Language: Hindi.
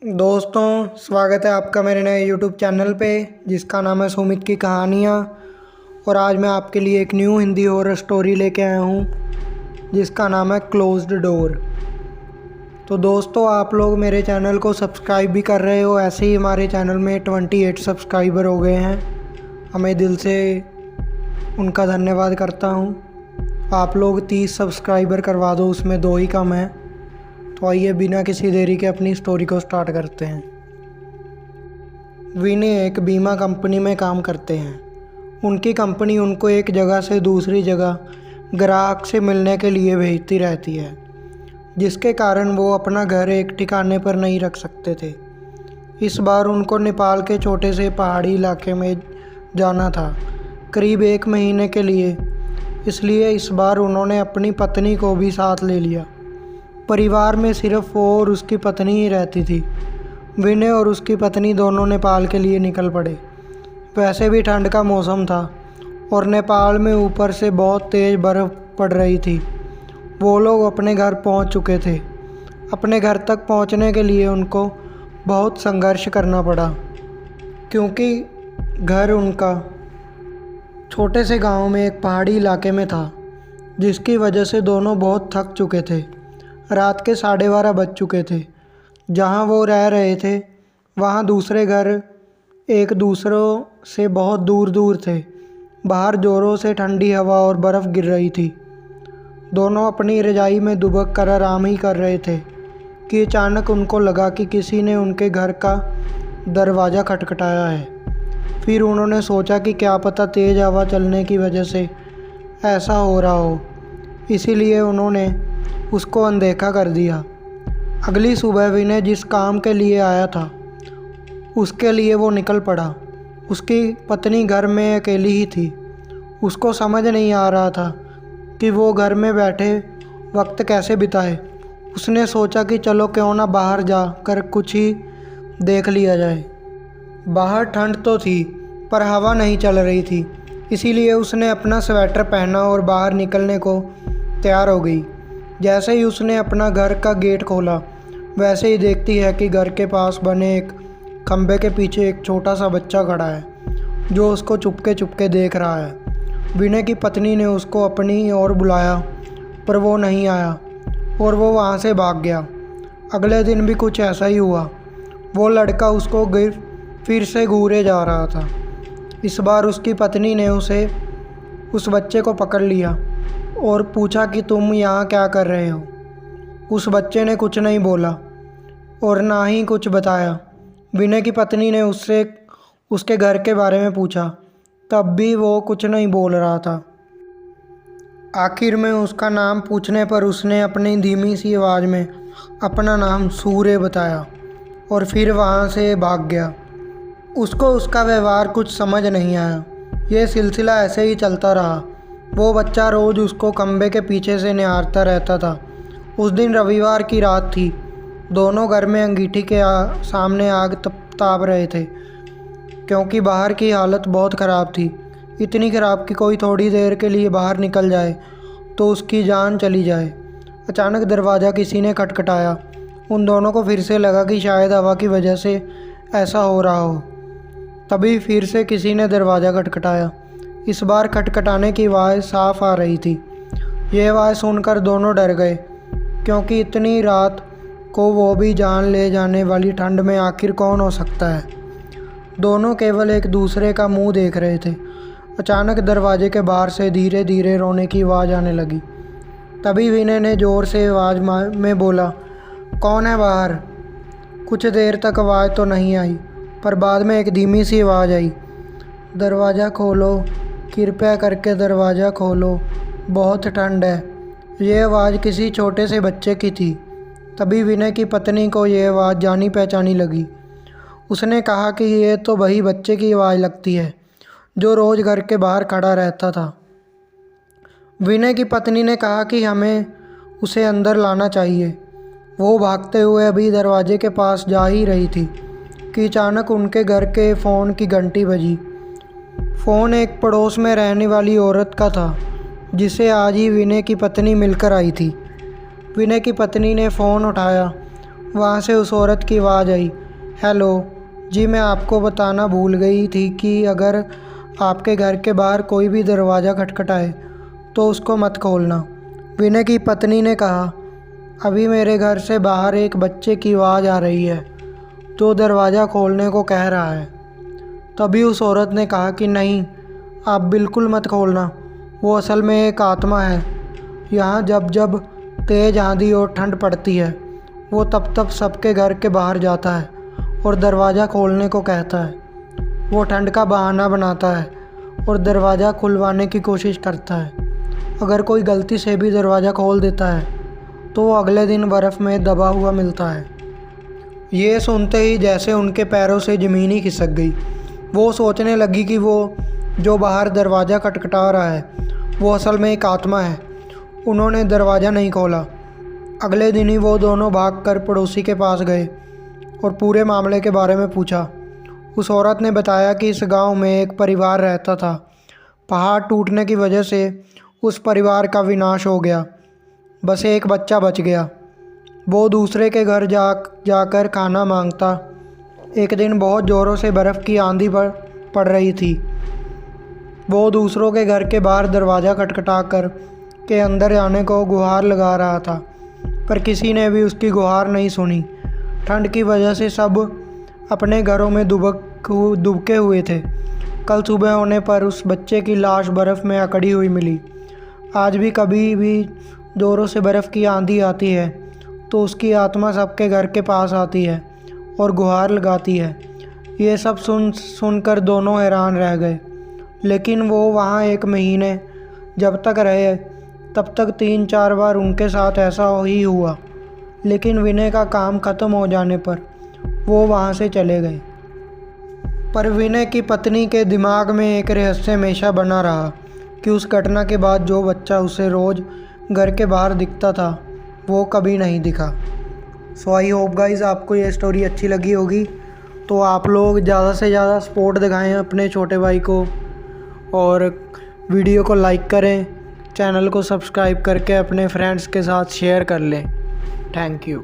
दोस्तों, स्वागत है आपका मेरे नए यूट्यूब चैनल पे जिसका नाम है सुमित की कहानियाँ। और आज मैं आपके लिए एक न्यू हिंदी हॉरर स्टोरी लेके आया हूँ जिसका नाम है क्लोज्ड डोर। तो दोस्तों, आप लोग मेरे चैनल को सब्सक्राइब भी कर रहे हो। ऐसे ही हमारे चैनल में 28 सब्सक्राइबर हो गए हैं। हमें दिल से उनका धन्यवाद करता हूँ। आप लोग 30 सब्सक्राइबर करवा दो, उसमें 2 ही कम है। तो आइए बिना किसी देरी के अपनी स्टोरी को स्टार्ट करते हैं। विनय एक बीमा कंपनी में काम करते हैं। उनकी कंपनी उनको एक जगह से दूसरी जगह ग्राहक से मिलने के लिए भेजती रहती है, जिसके कारण वो अपना घर एक ठिकाने पर नहीं रख सकते थे। इस बार उनको नेपाल के छोटे से पहाड़ी इलाके में जाना था, करीब 1 महीने के लिए। इसलिए इस बार उन्होंने अपनी पत्नी को भी साथ ले लिया। परिवार में सिर्फ वो और उसकी पत्नी ही रहती थी। विनय और उसकी पत्नी दोनों नेपाल के लिए निकल पड़े। वैसे भी ठंड का मौसम था और नेपाल में ऊपर से बहुत तेज़ बर्फ़ पड़ रही थी। वो लोग अपने घर पहुंच चुके थे। अपने घर तक पहुंचने के लिए उनको बहुत संघर्ष करना पड़ा, क्योंकि घर उनका छोटे से गांव में एक पहाड़ी इलाके में था, जिसकी वजह से दोनों बहुत थक चुके थे। रात के 12:30 बज चुके थे। जहाँ वो रह रहे थे वहाँ दूसरे घर एक दूसरों से बहुत दूर दूर थे। बाहर ज़ोरों से ठंडी हवा और बर्फ़ गिर रही थी। दोनों अपनी रज़ाई में दुबक कर आराम ही कर रहे थे कि अचानक उनको लगा कि किसी ने उनके घर का दरवाज़ा खटखटाया है। फिर उन्होंने सोचा कि क्या पता तेज़ हवा चलने की वजह से ऐसा हो रहा हो, इसीलिए उन्होंने उसको अनदेखा कर दिया। अगली सुबह विनय जिस काम के लिए आया था उसके लिए वो निकल पड़ा। उसकी पत्नी घर में अकेली ही थी। उसको समझ नहीं आ रहा था कि वो घर में बैठे वक्त कैसे बिताए। उसने सोचा कि चलो क्यों ना बाहर जा कर कुछ ही देख लिया जाए। बाहर ठंड तो थी पर हवा नहीं चल रही थी, इसीलिए उसने अपना स्वेटर पहना और बाहर निकलने को तैयार हो गई। जैसे ही उसने अपना घर का गेट खोला, वैसे ही देखती है कि घर के पास बने एक खंबे के पीछे एक छोटा सा बच्चा खड़ा है, जो उसको चुपके चुपके देख रहा है। विनय की पत्नी ने उसको अपनी ओर बुलाया, पर वो नहीं आया और वो वहाँ से भाग गया। अगले दिन भी कुछ ऐसा ही हुआ। वो लड़का उसको फिर से घूरे जा रहा था। इस बार उसकी पत्नी ने उस बच्चे को पकड़ लिया और पूछा कि तुम यहाँ क्या कर रहे हो। उस बच्चे ने कुछ नहीं बोला और ना ही कुछ बताया। विनय की पत्नी ने उससे उसके घर के बारे में पूछा, तब भी वो कुछ नहीं बोल रहा था। आखिर में उसका नाम पूछने पर उसने अपनी धीमी सी आवाज़ में अपना नाम सूर्य बताया और फिर वहाँ से भाग गया। उसको उसका व्यवहार कुछ समझ नहीं आया। ये सिलसिला ऐसे ही चलता रहा। वो बच्चा रोज़ उसको खंबे के पीछे से निहारता रहता था। उस दिन रविवार की रात थी। दोनों घर में अंगीठी के सामने आग ताप रहे थे, क्योंकि बाहर की हालत बहुत ख़राब थी। इतनी ख़राब कि कोई थोड़ी देर के लिए बाहर निकल जाए तो उसकी जान चली जाए। अचानक दरवाज़ा किसी ने खटखटाया। उन दोनों को फिर से लगा कि शायद हवा की वजह से ऐसा हो रहा हो। तभी फिर से किसी ने दरवाज़ा खटखटाया। इस बार खटखटाने की आवाज़ साफ आ रही थी। ये आवाज़ सुनकर दोनों डर गए, क्योंकि इतनी रात को वो भी जान ले जाने वाली ठंड में आखिर कौन हो सकता है। दोनों केवल एक दूसरे का मुंह देख रहे थे। अचानक दरवाजे के बाहर से धीरे धीरे रोने की आवाज़ आने लगी। तभी विनय ने ज़ोर से आवाज़ में बोला, कौन है बाहर? कुछ देर तक आवाज़ तो नहीं आई, पर बाद में एक धीमी सी आवाज़ आई, दरवाज़ा खोलो, कृपया करके दरवाज़ा खोलो, बहुत ठंड है। ये आवाज़ किसी छोटे से बच्चे की थी। तभी विनय की पत्नी को ये आवाज़ जानी पहचानी लगी। उसने कहा कि ये तो वही बच्चे की आवाज़ लगती है जो रोज़ घर के बाहर खड़ा रहता था। विनय की पत्नी ने कहा कि हमें उसे अंदर लाना चाहिए। वो भागते हुए अभी दरवाजे के पास जा ही रही थी कि अचानक उनके घर के फ़ोन की घंटी बजी। फ़ोन एक पड़ोस में रहने वाली औरत का था, जिसे आज ही विनय की पत्नी मिलकर आई थी। विनय की पत्नी ने फ़ोन उठाया वहाँ से उस औरत की आवाज़ आई, हेलो जी, मैं आपको बताना भूल गई थी कि अगर आपके घर के बाहर कोई भी दरवाज़ा खटखटाए तो उसको मत खोलना। विनय की पत्नी ने कहा, अभी मेरे घर से बाहर एक बच्चे की आवाज़ आ रही है जो दरवाज़ा खोलने को कह रहा है। तभी उस औरत ने कहा कि नहीं, आप बिल्कुल मत खोलना, वो असल में एक आत्मा है। यहाँ जब जब तेज़ आंधी और ठंड पड़ती है वो तब तब सबके घर के बाहर जाता है और दरवाज़ा खोलने को कहता है। वो ठंड का बहाना बनाता है और दरवाज़ा खुलवाने की कोशिश करता है। अगर कोई गलती से भी दरवाज़ा खोल देता है तो वो अगले दिन बर्फ़ में दबा हुआ मिलता है। ये सुनते ही जैसे उनके पैरों से ज़मीन ही खिसक गई। वो सोचने लगी कि वो जो बाहर दरवाज़ा खटखटा रहा है वो असल में एक आत्मा है। उन्होंने दरवाज़ा नहीं खोला। अगले दिन ही वो दोनों भागकर पड़ोसी के पास गए और पूरे मामले के बारे में पूछा। उस औरत ने बताया कि इस गांव में एक परिवार रहता था। पहाड़ टूटने की वजह से उस परिवार का विनाश हो गया। बस एक बच्चा बच गया। वो दूसरे के घर जाकर खाना मांगता। एक दिन बहुत ज़ोरों से बर्फ़ की आंधी पड़ रही थी। वो दूसरों के घर के बाहर दरवाज़ा खटखटाकर के अंदर जाने को गुहार लगा रहा था, पर किसी ने भी उसकी गुहार नहीं सुनी। ठंड की वजह से सब अपने घरों में दुबके हुए थे। कल सुबह होने पर उस बच्चे की लाश बर्फ़ में अकड़ी हुई मिली। आज भी कभी भी ज़ोरों से बर्फ़ की आंधी आती है तो उसकी आत्मा सबके घर के पास आती है और गुहार लगाती है। ये सब सुनकर दोनों हैरान रह गए। लेकिन वो वहाँ 1 महीने जब तक रहे तब तक 3-4 बार उनके साथ ऐसा ही हुआ। लेकिन विनय का काम ख़त्म हो जाने पर वो वहाँ से चले गए। पर विनय की पत्नी के दिमाग में एक रहस्य हमेशा बना रहा कि उस घटना के बाद जो बच्चा उसे रोज़ घर के बाहर दिखता था वो कभी नहीं दिखा। सो आई होप गाइज़ आपको ये स्टोरी अच्छी लगी होगी। तो आप लोग ज़्यादा से ज़्यादा सपोर्ट दिखाएं अपने छोटे भाई को और वीडियो को लाइक करें, चैनल को सब्सक्राइब करके अपने फ्रेंड्स के साथ शेयर कर लें। Thank you.